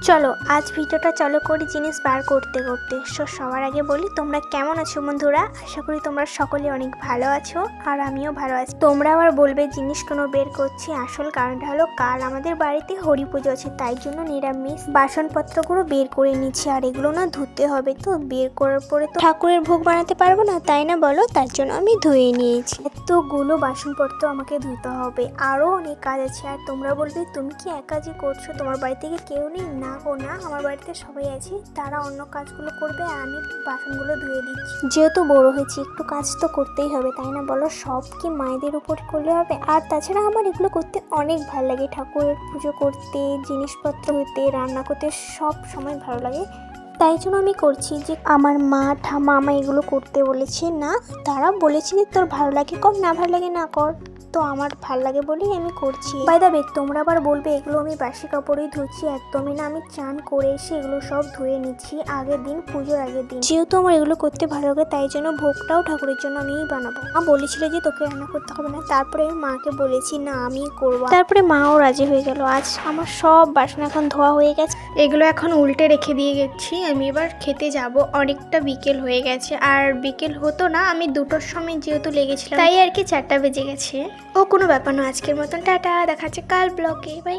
চলো আজ ভিডিওটা চালু করি জিনিস বার করতে করতে। সবার আগে বলি তোমরা কেমন আছো বন্ধুরা, আশা করি তোমরা সকলে অনেক ভালো আছো আর আমিও ভালো আছি। তোমরা আবার বলবে জিনিস কোনো বের করছি, আসল কারণটা হলো কাল আমাদের বাড়িতে হরি পুজো আছে, তাই জন্য নিরামিষ বাসনপত্রগুলো বের করে নিচ্ছি আর এগুলো না ধুতে হবে। তো বের করার পরে তো ঠাকুরের ভোগ বানাতে পারবো না, তাই না বলো, তার জন্য আমি ধুয়ে নিয়েছি। এতগুলো বাসনপত্র আমাকে ধুতে হবে, আরও অনেক কাজ আছে। আর তোমরা বলবে তুমি কি একা যে করছো, তোমার বাড়ি থেকে কেউ নেই? না গো না, আমার বাড়িতে সবাই আছে, তারা অন্য কাজগুলো করবে, আমি বাসনগুলো ধুয়ে দিচ্ছি। যেহেতু বড় হয়েছি একটু কাজ তো করতেই হবে, তাই না বলো? সব কি মায়েদের উপর করলে হবে? আর তাছাড়া আমার এগুলো করতে অনেক ভালো লাগে, ঠাকুরের পুজো করতে, জিনিসপত্র হতে, রান্না করতে সব সময় ভালো লাগে। তাই জন্য আমি করছি। যে আমার মা ঠাম্মা আমায় এগুলো করতে বলেছে না, তারা বলেছে যে তোর ভালো লাগে কর, না ভালো লাগে না কর, তো আমার ভাল লাগে বলেই আমি করছি। বাই দ্য ওয়ে, তোমরা আবার বলবে এগুলো আমি বাসি কাপড়েই ধুচ্ছি, একদমই না। আমি চান করে এসে এগুলো সব ধুয়ে নিচ্ছি আগের দিন, পুজোর আগের দিন। যেহেতু আমার এগুলো করতে ভালো লাগে, তাই জন্য ভোগটাও ঠাকুরের জন্য আমিই বানাবো। মা বলেছিল যে তোকে রান্না করতে হবে না, তারপরে আমি মাকে বলেছি না আমিই করবো, তারপরে মাও রাজি হয়ে গেল। আজ আমার সব বাসন এখন ধোয়া হয়ে গেছে, এগুলো এখন উল্টে রেখে দিয়ে গেছি। আমি এবার খেতে যাব, অনেকটা বিকেল হয়ে গেছে। আর বিকেল হতো না, আমি 2টোর সময় যেহেতু লেগেছিলাম, তাই আর কি 4টা বেজে গেছে। ও কোনো ব্যাপার না, আজকের মতন টাটা, দেখা যাচ্ছে কাল ব্লগে, বাই।